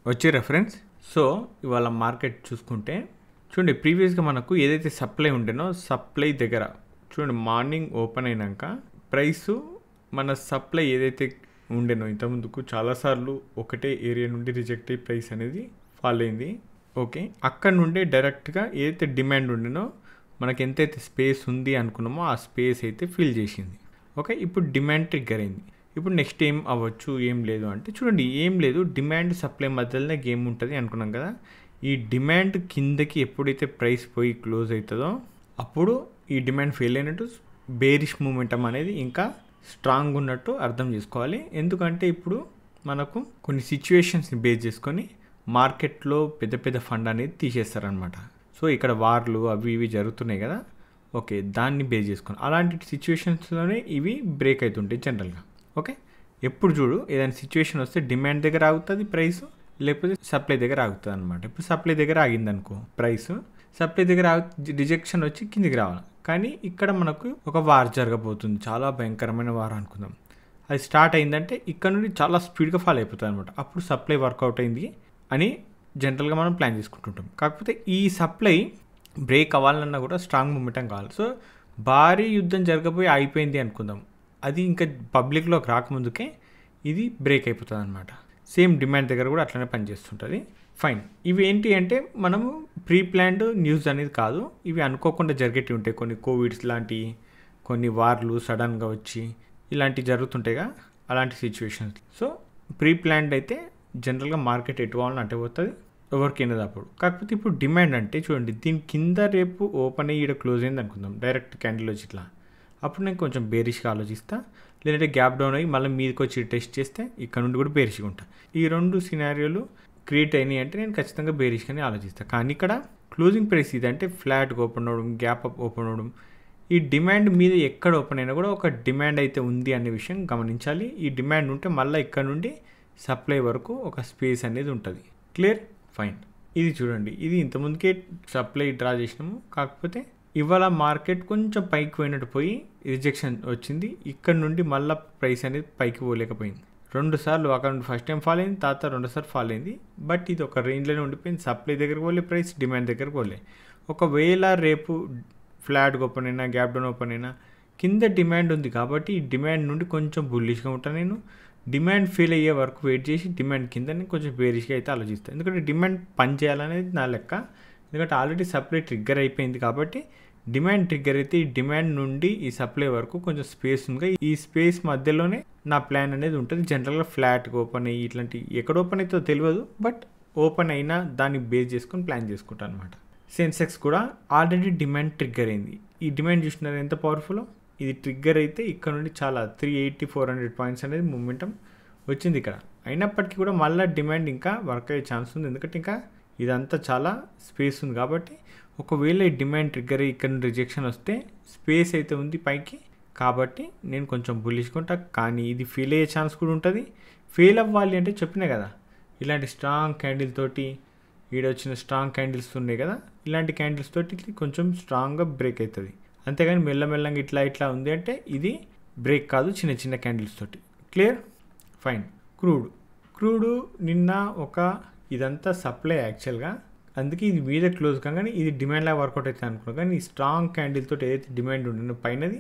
వచ్చే reference. So ఇవాళ market చూసుకుంటే చూడండి, ప్రీవియస్గా మనకు ఏదైతే సప్లై ఉండేనో సప్లై దగ్గర చూడండి, మార్నింగ్ ఓపెన్ అయినాక ప్రైస్ మన సప్లై ఏదైతే ఉండేనో ఇంతకుముందుకు చాలాసార్లు ఒకటే ఏరియా నుండి రిజెక్ట్ అయ్యి ప్రైస్ అనేది ఫాల్ అయింది. ఓకే, అక్కడ నుండి డైరెక్ట్గా ఏదైతే డిమాండ్ ఉండేనో మనకి ఎంతైతే స్పేస్ ఉంది అనుకున్నామో ఆ స్పేస్ అయితే ఫిల్ చేసింది. ఓకే, ఇప్పుడు డిమాండ్ ట్రిగ్గర్ అయింది. ఇప్పుడు నెక్స్ట్ ఏం అవ్వచ్చు, ఏం లేదు అంటే చూడండి, ఏం లేదు, డిమాండ్ సప్లై మధ్యలోనే గేమ్ ఉంటుంది అనుకున్నాం కదా. ఈ డిమాండ్ కిందకి ఎప్పుడైతే ప్రైస్ పోయి క్లోజ్ అవుతుందో అప్పుడు ఈ డిమాండ్ ఫెయిల్ అయినట్టు, బేరిష్ మూమెంటం అనేది ఇంకా స్ట్రాంగ్ ఉన్నట్టు అర్థం చేసుకోవాలి. ఎందుకంటే ఇప్పుడు మనకు కొన్ని సిచ్యువేషన్స్ని బేస్ చేసుకొని మార్కెట్లో పెద్ద పెద్ద ఫండ్ అనేది తీసేస్తారనమాట. సో ఇక్కడ వార్లు అవి ఇవి జరుగుతున్నాయి కదా. ఓకే, దాన్ని బేస్ చేసుకొని అలాంటి సిచ్యువేషన్స్లోనే ఇవి బ్రేక్ అవుతుంటాయి జనరల్గా. ఓకే, ఎప్పుడు చూడు ఏదైనా సిచ్యువేషన్ వస్తే డిమాండ్ దగ్గర ఆగుతుంది ప్రైస్, లేకపోతే సప్లై దగ్గర ఆగుతుంది అనమాట. ఇప్పుడు సప్లై దగ్గర ఆగిందనుకో ప్రైస్, సప్లై దగ్గర రిజెక్షన్ వచ్చి కిందికి రావాలి. కానీ ఇక్కడ మనకు ఒక వార్ జరగబోతుంది, చాలా భయంకరమైన వార్ అనుకుందాం. అది స్టార్ట్ అయిందంటే ఇక్కడ నుండి చాలా స్పీడ్గా ఫాల్ అయిపోతుంది అనమాట. అప్పుడు సప్లై వర్కౌట్ అయింది అని జనరల్గా మనం ప్లాన్ చేసుకుంటుంటాం. కాకపోతే ఈ సప్లై బ్రేక్ అవ్వాలన్నా కూడా స్ట్రాంగ్ మూమెంటం కావాలి. సో భారీ యుద్ధం జరగబోయి అయిపోయింది అనుకుందాం, అది ఇంకా పబ్లిక్లోకి రాకముందుకే ఇది బ్రేక్ అయిపోతుంది అనమాట. సేమ్ డిమాండ్ దగ్గర కూడా అట్లనే పనిచేస్తుంటుంది. ఫైన్, ఇవి ఏంటి అంటే మనము ప్రీ ప్లాన్డ్ న్యూస్ అనేది కాదు, ఇవి అనుకోకుండా జరిగేటివి ఉంటాయి. కొన్ని కోవిడ్స్ లాంటి, కొన్ని వార్లు సడన్గా వచ్చి ఇలాంటివి జరుగుతుంటాయిగా, అలాంటి సిచ్యువేషన్స్. సో ప్రీ ప్లాన్డ్ అయితే జనరల్గా మార్కెట్ ఎటు కావాలని అంటే పోతుంది, ఎవరికైనది అప్పుడు. కాకపోతే ఇప్పుడు డిమాండ్ అంటే చూడండి, దీని కింద రేపు ఓపెన్ అయ్యి ఇక్కడ క్లోజ్ అయింది అనుకుందాం, డైరెక్ట్ క్యాండిల్ వచ్చి ఇట్లా, అప్పుడు నేను కొంచెం బేరిష్గా ఆలోచిస్తా. లేదంటే గ్యాప్ డౌన్ అయ్యి మళ్ళీ మీదకి వచ్చి టెస్ట్ చేస్తే ఇక్కడ నుండి కూడా బేరిష్గా ఉంటా. ఈ రెండు సినారియోలు క్రియేట్ అయినాయి అంటే నేను ఖచ్చితంగా బేరిష్గానే ఆలోచిస్తాను. కానీ ఇక్కడ క్లోజింగ్ ప్రైస్ ఇది అంటే ఫ్లాట్గా ఓపెన్ అవ్వడం, గ్యాప్ అప్ ఓపెన్ అవ్వడం, ఈ డిమాండ్ మీద ఎక్కడ ఓపెన్ అయినా కూడా ఒక డిమాండ్ అయితే ఉంది అనే విషయం గమనించాలి. ఈ డిమాండ్ ఉంటే మళ్ళీ ఇక్కడ నుండి సప్లై వరకు ఒక స్పేస్ అనేది ఉంటుంది. క్లియర్? ఫైన్. ఇది చూడండి, ఇది ఇంతకుముందుకే సప్లై డ్రా చేసినాము. కాకపోతే ఇవాళ మార్కెట్ కొంచెం పైకి పోయినట్టు పోయి రిజెక్షన్ వచ్చింది. ఇక్కడ నుండి మళ్ళీ ప్రైస్ అనేది పైకి పోలేకపోయింది. 2 సార్లు అక్కడ నుండి ఫస్ట్ టైం ఫాల్ అయింది, తర్వాత 2 సార్లు ఫాల్ అయింది. బట్ ఇది ఒక రేంజ్లోనే ఉండిపోయింది. సప్లై దగ్గరకు పోలే, ప్రైస్ డిమాండ్ దగ్గరకు పోలే. ఒకవేళ రేపు ఫ్లాట్గా ఓపెన్ అయినా, గ్యాప్ డౌన్ ఓపెన్ అయినా, కింద డిమాండ్ ఉంది కాబట్టి ఈ డిమాండ్ నుండి కొంచెం బుల్లిష్గా ఉంటాను నేను. డిమాండ్ ఫెయిల్ అయ్యే వరకు వెయిట్ చేసి డిమాండ్ కింద నేను కొంచెం బేరిష్గా అయితే ఆలోచిస్తాను. ఎందుకంటే డిమాండ్ పని చేయాలనేది నా లెక్క. ఎందుకంటే ఆల్రెడీ సప్లై ట్రిగ్గర్ అయిపోయింది కాబట్టి డిమాండ్ ట్రిగ్గర్ అయితే ఈ డిమాండ్ నుండి ఈ సప్లై వరకు కొంచెం స్పేస్ ఉంది. ఈ స్పేస్ మధ్యలోనే నా ప్లాన్ అనేది ఉంటుంది. జనరల్గా ఫ్లాట్గా ఓపెన్ అయ్యి ఇట్లాంటి ఎక్కడ ఓపెన్ అవుతుందో తెలియదు, బట్ ఓపెన్ అయినా దాన్ని బేస్ చేసుకొని ప్లాన్ చేసుకుంటాను అనమాట. సెన్సెక్స్ కూడా ఆల్రెడీ డిమాండ్ ట్రిగ్గర్ అయింది. ఈ డిమాండ్ చూసినారు ఎంత పవర్ఫుల్. ఇది ట్రిగ్గర్ అయితే ఇక్కడ నుండి చాలా 380-400 పాయింట్స్ అనేది మూమెంటం వచ్చింది ఇక్కడ. అయినప్పటికీ కూడా మళ్ళీ డిమాండ్ ఇంకా వర్క్ అయ్యే ఛాన్స్ ఉంది, ఎందుకంటే ఇంకా ఇదంతా చాలా స్పేస్ ఉంది కాబట్టి. ఒకవేళ ఈ డిమాండ్ ట్రిగ్గర్ ఇక్కడ నుండి రిజెక్షన్ వస్తే స్పేస్ అయితే ఉంది పైకి, కాబట్టి నేను కొంచెం బుల్లిష్గా ఉంటా. కానీ ఇది ఫెయిల్ అయ్యే ఛాన్స్ కూడా ఉంటుంది. ఫెయిల్ అవ్వాలి అంటే చెప్పినా కదా, ఇలాంటి స్ట్రాంగ్ క్యాండిల్ తోటి, వచ్చిన స్ట్రాంగ్ క్యాండిల్స్ ఉన్నాయి కదా, ఇలాంటి క్యాండిల్స్ తోటి కొంచెం స్ట్రాంగ్గా బ్రేక్ అవుతుంది. అంతేగాని మెల్లమెల్లంగా ఇట్లా ఉంది అంటే ఇది బ్రేక్ కాదు, చిన్న చిన్న క్యాండిల్స్ తోటి. క్లియర్? ఫైన్. క్రూడ్ నిన్న ఇదంతా సప్లై యాక్చువల్గా, అందుకే ఇది మీద క్లోజ్ కాగానే ఇది డిమాండ్లా వర్కౌట్ అవుతుంది అనుకున్నాను. కానీ ఈ స్ట్రాంగ్ క్యాండిల్ తోటి ఏదైతే డిమాండ్ ఉండిందో పైనది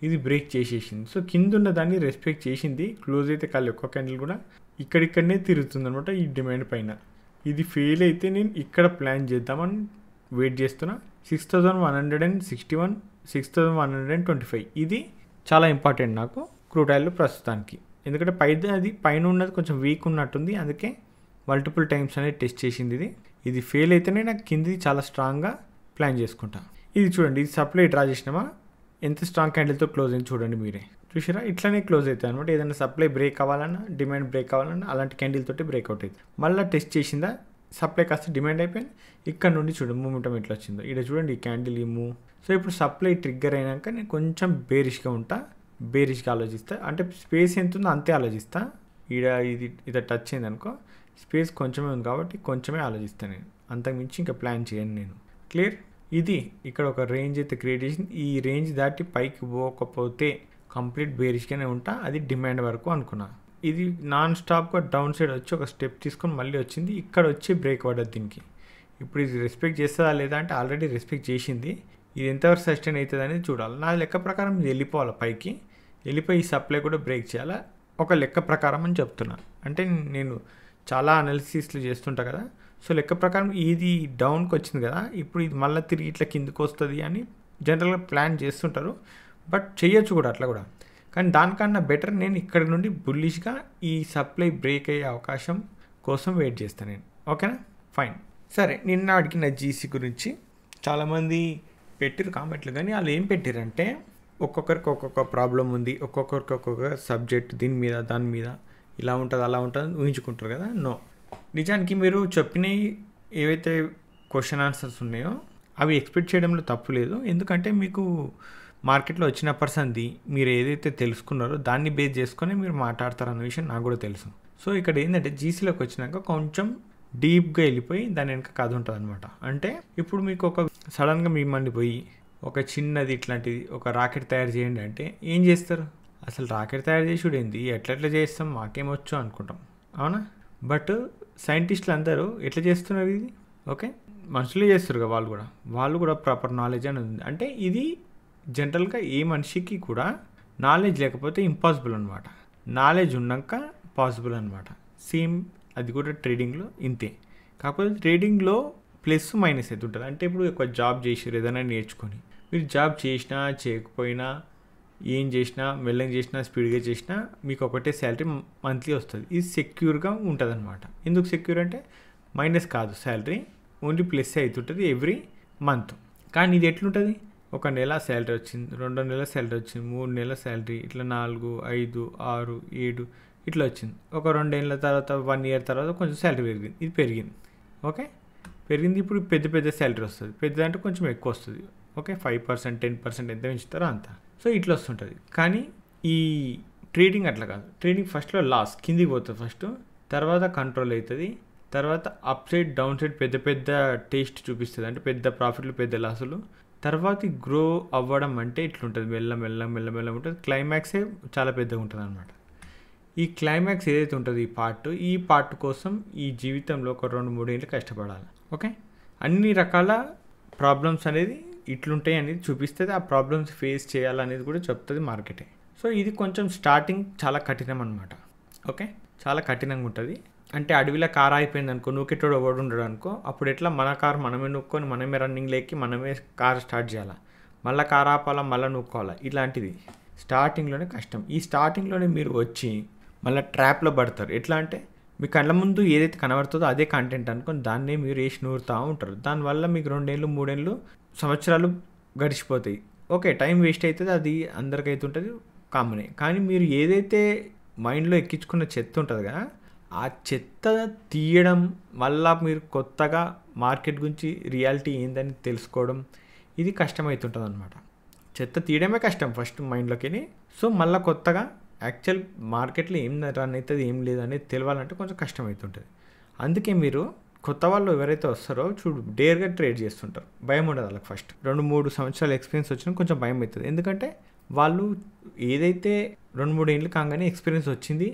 ఇది బ్రేక్ చేసేసింది. సో కింద ఉన్న దాన్ని రెస్పెక్ట్ చేసింది. క్లోజ్ అయితే కాదు, ఒక్క క్యాండిల్ కూడా ఇక్కడిక్కడనే తిరుగుతుంది అనమాట ఈ డిమాండ్ పైన. ఇది ఫెయిల్ అయితే నేను ఇక్కడ ప్లాన్ చేద్దామని వెయిట్ చేస్తున్నా. 6161, 6125 ఇది చాలా ఇంపార్టెంట్ నాకు క్రూడ్ ఆయిల్లో ప్రస్తుతానికి. ఎందుకంటే పైన ఉన్నది కొంచెం వీక్ ఉన్నట్టుంది, అందుకే మల్టిపుల్ టైమ్స్ అనేది టెస్ట్ చేసింది. ఇది ఫెయిల్ అయితేనే నాకు కింది చాలా స్ట్రాంగ్గా ప్లాన్ చేసుకుంటా. ఇది చూడండి, ఇది సప్లై డ్రా చేసినామా, ఎంత స్ట్రాంగ్ క్యాండిల్తో క్లోజ్ అయింది చూడండి మీరే. చూసారా, ఇట్లానే క్లోజ్ అవుతాయి అనమాట. ఏదైనా సప్లై బ్రేక్ అవ్వాలన్నా, డిమాండ్ బ్రేక్ అవ్వాలన్నా అలాంటి క్యాండిల్ తోటి బ్రేక్అవుట్ అవుతుంది. మళ్ళీ టెస్ట్ చేసిందా, సప్లై కాస్త డిమాండ్ అయిపోయింది. ఇక్కడ నుండి చూడండి మూమెంటం ఎట్లా వచ్చిందో. ఇక్కడ చూడండి ఈ క్యాండిల్ ఈ మూవ్. సో ఇప్పుడు సప్లై ట్రిగ్గర్ అయినాక నేను కొంచెం బేరిష్గా ఉంటా, బేరిష్గా ఆలోచిస్తా. అంటే స్పేస్ ఎంత ఉందో అంతే ఆలోచిస్తా. ఇది టచ్ అయింది అనుకో, స్పేస్ కొంచెమే ఉంది కాబట్టి కొంచెమే ఆలోచిస్తాను నేను, అంతకుమించి ఇంకా ప్లాన్ చేయను నేను. క్లియర్? ఇది ఇక్కడ ఒక రేంజ్ అయితే క్రియేట్ చేసింది. ఈ రేంజ్ దాటి పైకి పోకపోతే కంప్లీట్ బేరిష్గానే ఉంటా, అది డిమాండ్ వరకు అనుకున్నా. ఇది నాన్ స్టాప్గా డౌన్ సైడ్ వచ్చి ఒక స్టెప్ తీసుకొని మళ్ళీ వచ్చింది, ఇక్కడ వచ్చి బ్రేక్ పడ్డది దీనికి. ఇప్పుడు ఇది రెస్పెక్ట్ చేస్తుందా లేదా అంటే ఆల్రెడీ రెస్పెక్ట్ చేసింది. ఇది ఎంతవరకు సస్టైన్ అవుతుంది అనేది చూడాలి. నా లెక్క ప్రకారం ఇది వెళ్ళిపోవాలి పైకి, వెళ్ళిపోయి ఈ సప్లై కూడా బ్రేక్ చేయాలా ఒక లెక్క ప్రకారం అని చెప్తున్నా. అంటే నేను చాలా అనాలిసిస్లు చేస్తుంటా కదా, సో లెక్క ప్రకారం ఇది డౌన్కి వచ్చింది కదా, ఇప్పుడు ఇది మళ్ళీ తిరిగి ఇట్లా కిందకు వస్తుంది అని జనరల్గా ప్లాన్ చేస్తుంటారు. బట్ చేయొచ్చు కూడా అట్లా కూడా, కానీ దానికన్నా బెటర్ నేను ఇక్కడ నుండి బుల్లిష్గా ఈ సప్లై బ్రేక్ అయ్యే అవకాశం కోసం వెయిట్ చేస్తాను నేను. ఓకేనా, ఫైన్. సరే, నిన్న అడిగిన జీసీ గురించి చాలామంది పెట్టిరు కామెంట్లు, కానీ వాళ్ళు ఏం పెట్టిరంటే ఒక్కొక్కరికి ఒక్కొక్క ప్రాబ్లం ఉంది, ఒక్కొక్కరికి ఒక్కొక్క సబ్జెక్ట్, దీని మీద దాని మీద ఇలా ఉంటుంది అలా ఉంటుంది ఊహించుకుంటారు కదా. నో, నిజానికి మీరు చెప్పినవి ఏవైతే క్వశ్చన్ ఆన్సర్స్ ఉన్నాయో అవి ఎక్స్పెక్ట్ చేయడంలో తప్పు లేదు. ఎందుకంటే మీకు మార్కెట్లో వచ్చిన పర్సన్ది మీరు ఏదైతే తెలుసుకున్నారో దాన్ని బేస్ చేసుకొని మీరు మాట్లాడతారన్న విషయం నాకు కూడా తెలుసు. సో ఇక్కడ ఏంటంటే జీసీలోకి వచ్చినాక కొంచెం డీప్గా వెళ్ళిపోయి దాని వెనక కథ ఉంటుంది అనమాట. అంటే ఇప్పుడు మీకు ఒక సడన్గా మిమ్మల్ని పోయి ఒక చిన్నది ఇట్లాంటిది ఒక రాకెట్ తయారు చేయండి అంటే ఏం చేస్తారు? అసలు రాకెట్ తయారు చేసుడు ఏంది, ఎట్లా చేస్తాం, మాకేమొచ్చు అనుకుంటాం, అవునా? బట్ సైంటిస్టులు అందరూ ఎట్లా చేస్తున్నారు ఇది? ఓకే, మనుషులే చేస్తారు కదా, వాళ్ళు కూడా ప్రాపర్ నాలెడ్జ్ అని ఉంది. అంటే ఇది జనరల్గా ఏ మనిషికి కూడా నాలెడ్జ్ లేకపోతే ఇంపాసిబుల్ అనమాట, నాలెడ్జ్ ఉన్నాక పాసిబుల్ అనమాట. సేమ్ అది కూడా ట్రేడింగ్లో ఇంతే. కాకపోతే ట్రేడింగ్లో ప్లస్ మైనస్ అయితే ఉంటుంది. అంటే ఇప్పుడు ఒక జాబ్ చేసారు, ఏదైనా నేర్చుకొని మీరు జాబ్ చేసినా చేయకపోయినా ఏం చేసినా మెల్లగా చేసినా స్పీడ్గా చేసినా మీకు ఒకటే శాలరీ మంత్లీ వస్తుంది. ఇది సెక్యూర్గా ఉంటుంది అనమాట. ఎందుకు సెక్యూర్ అంటే మైనస్ కాదు శాలరీ, ఓన్లీ ప్లస్ అవుతుంటుంది ఎవ్రీ మంత్. కానీ ఇది ఎట్లుంటుంది? ఒక నెల శాలరీ వచ్చింది, 2 నెలల శాలరీ వచ్చింది, 3 నెలల శాలరీ, ఇట్లా 4, 5, 6, 7 ఇట్లా వచ్చింది. ఒక 2 ఏళ్ళ తర్వాత 1 ఇయర్ తర్వాత కొంచెం శాలరీ పెరిగింది, ఇది పెరిగింది. ఓకే, పెరిగింది. ఇప్పుడు పెద్ద శాలరీ వస్తుంది. పెద్ద అంటే కొంచెం ఎక్కువ వస్తుంది. ఓకే, 5%, 10% ఎంత పెంచుతారో అంత. సో ఇట్లా వస్తుంటుంది. కానీ ఈ ట్రేడింగ్ అట్లా కాదు. ట్రేడింగ్ ఫస్ట్లో లాస్ కిందికి పోతుంది ఫస్ట్, తర్వాత కంట్రోల్ అవుతుంది, తర్వాత అప్ సైడ్ డౌన్ సైడ్ పెద్ద టేస్ట్ చూపిస్తుంది. అంటే పెద్ద ప్రాఫిట్లు పెద్ద లాసులు, తర్వాత గ్రో అవ్వడం అంటే ఇట్లుంటుంది, మెల్ల ఉంటుంది. క్లైమాక్సే చాలా పెద్దగా ఉంటుంది అనమాట. ఈ క్లైమాక్స్ ఏదైతే ఉంటుందో ఈ పార్ట్ కోసం ఈ జీవితంలో ఒక 2-3 ఏళ్ళు కష్టపడాలి. ఓకే, అన్ని రకాల ప్రాబ్లమ్స్ అనేది ఇట్లుంటాయి అనేది చూపిస్తుంది. ఆ ప్రాబ్లమ్స్ ఫేస్ చేయాలనేది కూడా చెప్తుంది మార్కెటే. సో ఇది కొంచెం స్టార్టింగ్ చాలా కఠినం అనమాట. ఓకే, చాలా కఠినంగా ఉంటుంది. అంటే అడవిలో కార్ అయిపోయింది అనుకో, నూకెట్టోడు ఎవడు ఉండడు అనుకో, అప్పుడు ఎట్లా మన కారు మనమే నూక్కొని మనమే రన్నింగ్ లేకి మనమే కార్ స్టార్ట్ చేయాలా, మళ్ళీ కార్ ఆపాలా, మళ్ళీ నూక్కోవాలా, ఇలాంటిది స్టార్టింగ్లోనే కష్టం. ఈ స్టార్టింగ్లోనే మీరు వచ్చి మళ్ళీ ట్రాప్లో పడతారు. ఎట్లా అంటే మీ కళ్ళ ముందు ఏదైతే కనబడుతుందో అదే కంటెంట్ అనుకొని దాన్నే మీరు వేసి నూరుతూ ఉంటారు. దానివల్ల మీకు 2 ఏళ్ళు 3 ఏళ్ళు సంవత్సరాలు గడిచిపోతాయి. ఓకే, టైం వేస్ట్ అవుతుంది, అది అందరికి అవుతుంటుంది, కామనే. కానీ మీరు ఏదైతే మైండ్లో ఎక్కించుకున్న చెత్త ఉంటుంది కదా, ఆ చెత్త తీయడం వల్ల మీరు కొత్తగా మార్కెట్ గురించి రియాలిటీ ఏందని తెలుసుకోవడం ఇది కష్టమవుతుంటుంది అనమాట. చెత్త తీయడమే కష్టం ఫస్ట్ మైండ్లోకి. సో మళ్ళీ కొత్తగా యాక్చువల్ మార్కెట్లో ఏం రన్ అవుతుంది ఏం లేదు అనేది తెలియాలంటే కొంచెం కష్టం అవుతుంటుంది. అందుకే మీరు కొత్త వాళ్ళు ఎవరైతే వస్తారో చూడు, డేర్గా ట్రేడ్ చేస్తుంటారు, భయం ఉండదు వాళ్ళకి. ఫస్ట్ 2-3 సంవత్సరాల ఎక్స్పీరియన్స్ వచ్చినా కొంచెం భయం అవుతుంది. ఎందుకంటే వాళ్ళు ఏదైతే 2-3 ఏళ్ళు కాగానే ఎక్స్పీరియన్స్ వచ్చింది,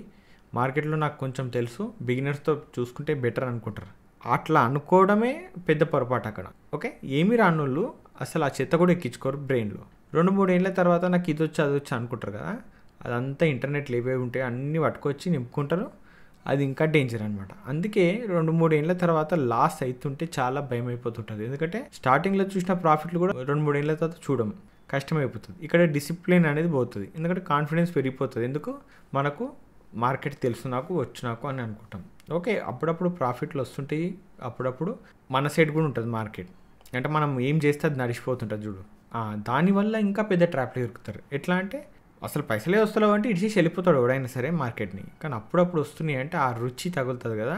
మార్కెట్లో నాకు కొంచెం తెలుసు, బిగినర్స్తో చూసుకుంటే బెటర్ అనుకుంటారు. అట్లా అనుకోవడమే పెద్ద పొరపాటు అక్కడ. ఓకే, ఏమి రానోళ్ళు అసలు ఆ చెత్త కూడా ఎక్కించుకోరు బ్రెయిన్లో. 2-3 ఏళ్ళ తర్వాత నాకు ఇది వచ్చి అది వచ్చి అనుకుంటారు కదా, అదంతా ఇంటర్నెట్లో ఏవేవి ఉంటాయి అన్నీ పట్టుకొచ్చి నింపుకుంటారు. అది ఇంకా డేంజర్ అనమాట. అందుకే 2-3 ఏళ్ళ తర్వాత లాస్ అవుతుంటే చాలా భయం అయిపోతుంటుంది. ఎందుకంటే స్టార్టింగ్లో చూసిన ప్రాఫిట్లు కూడా 2-3 ఏళ్ళ తర్వాత చూడడం కష్టమైపోతుంది. ఇక్కడ డిసిప్లిన్ అనేది పోతుంది, ఎందుకంటే కాన్ఫిడెన్స్ పెరిగిపోతుంది. ఎందుకు? మనకు మార్కెట్ తెలుసు, నాకు అని అనుకుంటాం. ఓకే, అప్పుడప్పుడు ప్రాఫిట్లు వస్తుంటాయి, అప్పుడప్పుడు మన సైడ్ కూడా ఉంటుంది మార్కెట్. అంటే మనం ఏం చేస్తే అది నడిచిపోతుంటుంది చూడు, దానివల్ల ఇంకా పెద్ద ట్రాప్లో ఇరుకుతారు. ఎట్లా అంటే అసలు పైసలే వస్తలేవు అంటే ఇడిచేసి వెళ్ళిపోతాడు ఎవడైనా సరే మార్కెట్ని. కానీ అప్పుడప్పుడు వస్తున్నాయి అంటే ఆ రుచి తగులుతుంది కదా,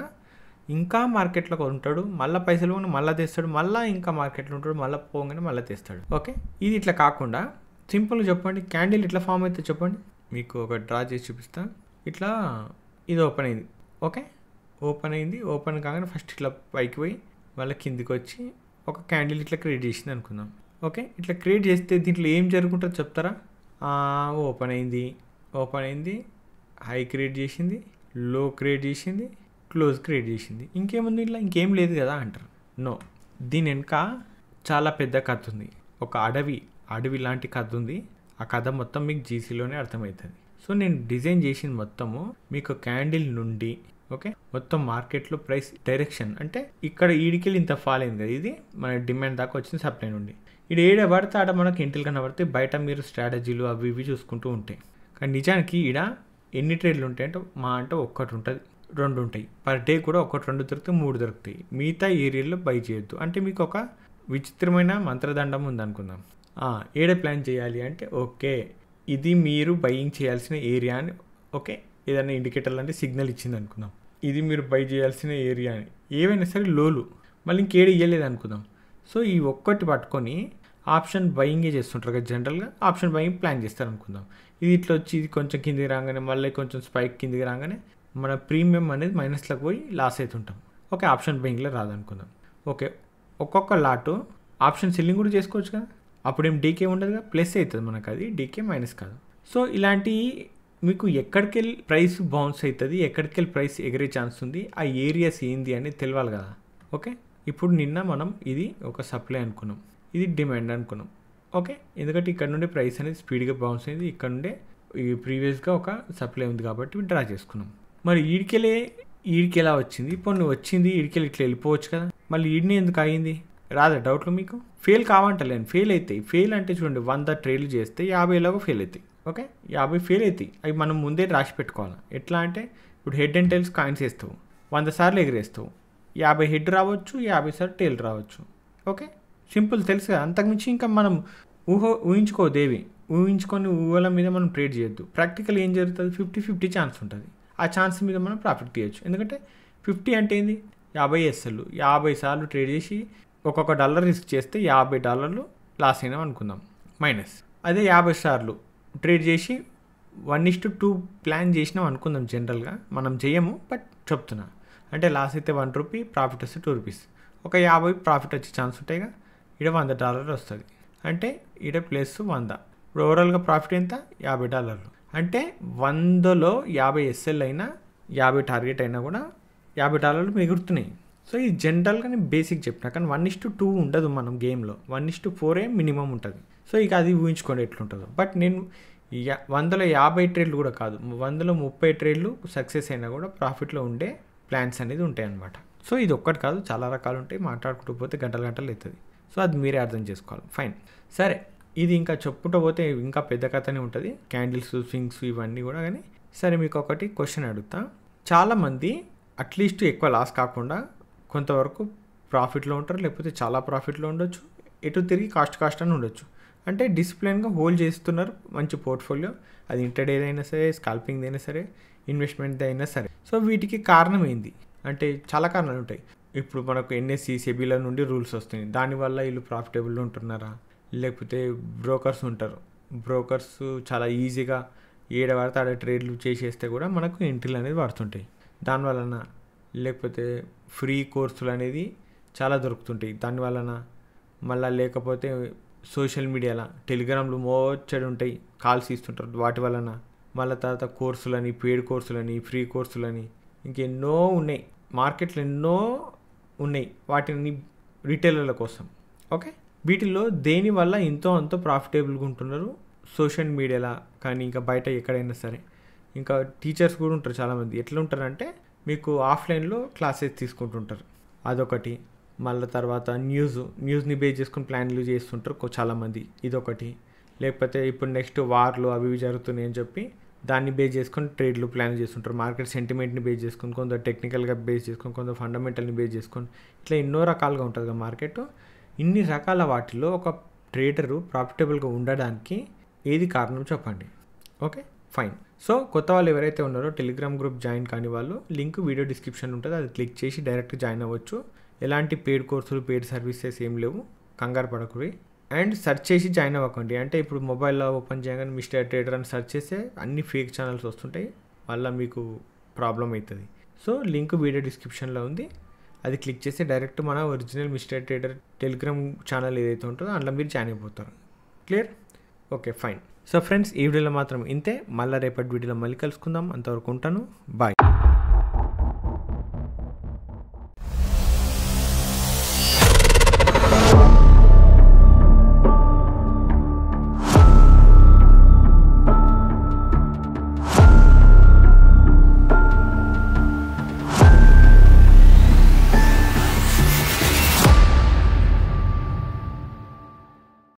ఇంకా మార్కెట్లో ఉంటాడు, మళ్ళీ పైసలు మళ్ళీ తెస్తాడు, మళ్ళీ ఇంకా మార్కెట్లో ఉంటాడు, మళ్ళీ పోగానే మళ్ళీ తెస్తాడు. ఓకే, ఇది ఇట్లా కాకుండా సింపుల్గా చెప్పండి, క్యాండిల్ ఇట్లా ఫామ్ అయితే చెప్పండి, మీకు ఒక డ్రా చేసి చూపిస్తా. ఇట్లా ఇది ఓపెన్ అయింది. ఓకే, ఓపెన్ అయింది. ఓపెన్ కాగానే ఫస్ట్ ఇట్లా పైకి పోయి మళ్ళీ కిందికి వచ్చి ఒక క్యాండిల్ ఇట్లా క్రియేట్ చేసింది అనుకుందాం. ఓకే, ఇట్లా క్రియేట్ చేస్తే దీంట్లో ఏం జరుగుతుంటుందో చెప్తారా? ఓపెన్ అయింది, హై క్రియేట్ చేసింది, లో క్రియేట్ చేసింది, క్లోజ్ క్రియేట్ చేసింది. ఇంకేముంది ఇట్లా, ఇంకేం లేదు కదా అంటారు. నో, దీని వెనుక చాలా పెద్ద కథ ఉంది. ఒక అడవి లాంటి కథ ఉంది. ఆ కథ మొత్తం మీకు జీసీలోనే అర్థమవుతుంది. సో నేను డిజైన్ చేసింది మొత్తము మీకు క్యాండిల్ నుండి ఓకే మొత్తం మార్కెట్లో ప్రైస్ డైరెక్షన్, అంటే ఇక్కడ ఈడికెళ్ళి ఇంత ఫాల్ అయింది కదా, ఇది మన డిమాండ్ దాకా వచ్చింది సప్లై నుండి. ఇది ఏడ పడితే ఆడ మనకు ఇంటిల్ కనబడితే బయట మీరు స్ట్రాటజీలు అవి ఇవి చూసుకుంటూ ఉంటాయి. కానీ నిజానికి ఈడ ఎన్ని ట్రేడ్లు ఉంటాయి అంటే అంటే ఒక్కటి ఉంటుంది, 2 ఉంటాయి. పర్ డే కూడా 1-2 దొరుకుతాయి, 3 దొరుకుతాయి. మిగతా ఏరియాలో బై చేయొద్దు. అంటే మీకు ఒక విచిత్రమైన మంత్రదండం ఉందనుకుందాం. ఏడే ప్లాన్ చేయాలి అంటే ఓకే ఇది మీరు బయింగ్ చేయాల్సిన ఏరియా అని ఓకే ఏదైనా ఇండికేటర్ అంటే సిగ్నల్ ఇచ్చింది అనుకుందాం, ఇది మీరు బై చేయాల్సిన ఏరియా అని. ఏవైనా సరే లోలు మళ్ళీ ఇంకేడు ఇవ్వలేదు అనుకుందాం. సో ఈ ఒక్కటి పట్టుకొని ఆప్షన్ బయింగే చేస్తుంటారు కదా జనరల్గా, ఆప్షన్ బయింగ్ ప్లాన్ చేస్తారు అనుకుందాం. ఇది ఇట్లా వచ్చి ఇది కొంచెం కిందికి రాగానే మళ్ళీ కొంచెం స్పైక్ కిందికి రాగానే మన ప్రీమియం అనేది మైనస్లోకి పోయి లాస్ అవుతుంటాం. ఓకే ఆప్షన్ బయింగ్లో రాదనుకుందాం. ఓకే ఒక్కొక్క లాటు ఆప్షన్ సెల్లింగ్ కూడా చేసుకోవచ్చు కదా, అప్పుడేం డీకే ఉండదుగా, ప్లస్ అవుతుంది మనకు, అది డీకే మైనస్ కాదు. సో ఇలాంటి మీకు ఎక్కడికి వెళ్ళి ప్రైస్ బౌన్స్ అవుతుంది, ఎక్కడికి వెళ్ళి ప్రైస్ ఎగిరే ఛాన్స్ ఉంది, ఆ ఏరియాస్ ఏంది అనేది తెలియాలి కదా. ఓకే ఇప్పుడు నిన్న మనం ఇది ఒక సప్లై అనుకున్నాం, ఇది డిమాండ్ అనుకున్నాం. ఓకే ఎందుకంటే ఇక్కడ నుండి ప్రైస్ అనేది స్పీడ్గా బౌన్స్ అయింది, ఇక్కడ నుండే ఈ ప్రీవియస్గా ఒక సప్లై ఉంది కాబట్టి డ్రా చేసుకున్నాం. మరి ఈడికి ఎలా వచ్చింది, ఇప్పుడు నువ్వు వచ్చింది ఈడికెళ్ళి ఇట్లా వెళ్ళిపోవచ్చు కదా, మళ్ళీ ఈడిని ఎందుకు అయింది రాదా డౌట్లు మీకు? ఫెయిల్ కావంటలేను, ఫెయిల్ అవుతాయి. ఫెయిల్ అంటే చూడండి 100 ట్రేడ్లు చేస్తే 50 ఎలాగో ఫెయిల్ అవుతాయి. ఓకే 50 ఫెయిల్ అవుతాయి, అవి మనం ముందే రాసి పెట్టుకోవాలి. ఎట్లా అంటే ఇప్పుడు హెడ్ అండ్ టైల్స్ కాయిన్స్ వేస్తావు, 100 సార్లు ఎగిరేస్తావు, 50 హెడ్ రావచ్చు, 50 సార్లు టైల్ రావచ్చు. ఓకే సింపుల్ తెలుసు కదా. అంతకుమించి ఇంకా మనం ఊహించుకోదేవి, ఊహించుకొని ఊహల మీద మనం ట్రేడ్ చేయొద్దు. ప్రాక్టికల్ ఏం జరుగుతుంది, 50-50 ఛాన్స్ ఉంటుంది. ఆ ఛాన్స్ మీద మనం ప్రాఫిట్ తీయచ్చు. ఎందుకంటే 50 అంటే ఏంది, 50 ఎస్ఎల్, 50 సార్లు ట్రేడ్ చేసి ఒక్కొక్క $1 రిస్క్ చేస్తే $50 లాస్ అయినాం అనుకుందాం మైనస్. అదే 50 సార్లు ట్రేడ్ చేసి 1:2 ప్లాన్ చేసినాం అనుకుందాం. జనరల్గా మనం చేయము బట్ చెప్తున్నా, అంటే లాస్ అయితే ₹1, ప్రాఫిట్ వస్తే ₹2, ఒక 50 ప్రాఫిట్ వచ్చే ఛాన్స్ ఉంటాయిగా. ఇక్కడ $100 వస్తుంది, అంటే ఇక్కడ ప్లస్ 100. ఇప్పుడు ఓవరాల్గా ప్రాఫిట్ ఎంత, $50. అంటే 100లో 50 ఎస్ఎల్ అయినా 50 టార్గెట్ అయినా కూడా $50 మిగులుతున్నాయి. సో ఇది జనరల్గా నేను బేసిక్ చెప్పిన, కానీ 1:2 ఉండదు మనం గేమ్లో, 1:4 మినిమం ఉంటుంది. సో ఇక అది ఊహించుకోండి ఎట్లుంటుందో. బట్ నేను 100లో 50 ట్రేడ్లు కూడా కాదు, 100లో 30 ట్రేడ్లు సక్సెస్ అయినా కూడా ప్రాఫిట్లో ఉండే ప్లాన్స్ అనేది ఉంటాయి అన్నమాట. సో ఇది ఒక్కటి కాదు, చాలా రకాలు ఉంటాయి, మాట్లాడుకుంటూ పోతే గంటలు అవుతుంది. సో అది మీరే అర్థం చేసుకోవాలి. ఫైన్ సరే, ఇది ఇంకా చెప్పుకుంటూ పోతే ఇంకా పెద్ద కథనే ఉంటుంది, క్యాండిల్స్ స్వింగ్స్ ఇవన్నీ కూడా. కానీ సరే మీకు ఒకటి క్వశ్చన్ అడుగుతా. చాలామంది అట్లీస్ట్ ఎక్కువ లాస్ కాకుండా కొంతవరకు ప్రాఫిట్లో ఉంటారు, లేకపోతే చాలా ప్రాఫిట్లో ఉండొచ్చు, ఎటు తిరిగి కాస్ట్ అని ఉండొచ్చు. అంటే డిసిప్లిన్గా హోల్డ్ చేస్తున్నారు మంచి పోర్ట్ఫోలియో, అది ఇంటర్డే అయినా సరే, స్కాల్పింగ్ అయినా సరే, ఇన్వెస్ట్మెంట్ అయినా సరే. సో వీటికి కారణం ఏంది అంటే చాలా కారణాలు ఉంటాయి. ఇప్పుడు మనకు ఎన్ఎస్సి సెబీల నుండి రూల్స్ వస్తున్నాయి, దానివల్ల వీళ్ళు ప్రాఫిటబుల్ ఉంటున్నారా, లేకపోతే బ్రోకర్స్ ఉంటారు, బ్రోకర్స్ చాలా ఈజీగా ఏడవారితే ఆడ ట్రేడ్లు చేసేస్తే కూడా మనకు ఎంట్రీలు అనేది పడుతుంటాయి దానివలన, లేకపోతే ఫ్రీ కోర్సులు అనేది చాలా దొరుకుతుంటాయి దానివలన, మళ్ళీ లేకపోతే సోషల్ మీడియాలో టెలిగ్రామ్లు మోచ్చడి ఉంటాయి, కాల్స్ ఇస్తుంటారు వాటి వలన, మళ్ళీ తర్వాత కోర్సులని, పెయిడ్ కోర్సులని, ఫ్రీ కోర్సులని, ఇంకెన్నో ఉన్నాయి మార్కెట్లో, ఎన్నో ఉన్నాయి వాటిని రిటైలర్ల కోసం. ఓకే వీటిల్లో దేనివల్ల అంతో ప్రాఫిటబుల్గా ఉంటున్నారు సోషల్ మీడియాలో కానీ ఇంకా బయట ఎక్కడైనా సరే. ఇంకా టీచర్స్ కూడా ఉంటారు చాలామంది, ఎట్లా ఉంటారంటే మీకు ఆఫ్లైన్లో క్లాసెస్ తీసుకుంటుంటారు, అదొకటి. మళ్ళీ తర్వాత న్యూస్ని బేస్ చేసుకుని ప్లాన్లు చేస్తుంటారు చాలామంది, ఇదొకటి. లేకపోతే ఇప్పుడు నెక్స్ట్ వార్లు అవి ఇవి జరుగుతున్నాయి అని చెప్పి దాన్ని బేస్ చేసుకొని ట్రేడ్లు ప్లాన్ చేస్తుంటారు, మార్కెట్ సెంటిమెంట్ని బేస్ చేసుకొని, కొంత టెక్నికల్గా బేస్ చేసుకొని, కొంత ఫండమెంటల్ని బేస్ చేసుకొని, ఇట్లా ఎన్నో రకాలుగా ఉంటుంది కదా మార్కెట్. ఇన్ని రకాల వాటిలో ఒక ట్రేడరు ప్రాఫిటబుల్గా ఉండడానికి ఏది కారణం చెప్పండి. Okay fine. సో కొత్త వాళ్ళు ఎవరైతే ఉన్నారో టెలిగ్రామ్ గ్రూప్ జాయిన్ కాని వాళ్ళు, లింక్ వీడియో డిస్క్రిప్షన్ ఉంటుంది, అది క్లిక్ చేసి డైరెక్ట్ జాయిన్ అవ్వచ్చు. ఎలాంటి పెయిడ్ కోర్సులు, పెయిడ్ సర్వీసెస్ ఏం లేవు, కంగారు పడకూరి. అండ్ సెర్చ్ చేసి జాయిన్ అవ్వకండి, అంటే ఇప్పుడు మొబైల్లో ఓపెన్ చేయగానే మిస్టర్ ట్రేడర్ అని సెర్చ్ చేస్తే అన్ని ఫేక్ ఛానల్స్ వస్తుంటాయి, మళ్ళీ మీకు ప్రాబ్లం అవుతుంది. సో లింక్ వీడియో డిస్క్రిప్షన్లో ఉంది, అది క్లిక్ చేస్తే డైరెక్ట్ మన original mister trader Telegram channel ఏదైతే ఉంటుందో అందులో మీరు జాయిన్ అయిపోతారు. Clear? Okay fine. So friends, ఈ వీడియోలో మాత్రం ఇంతే. మళ్ళీ రేపటి వీడియోలో మళ్ళీ కలుసుకుందాం. అంతవరకు ఉంటాను. బాయ్.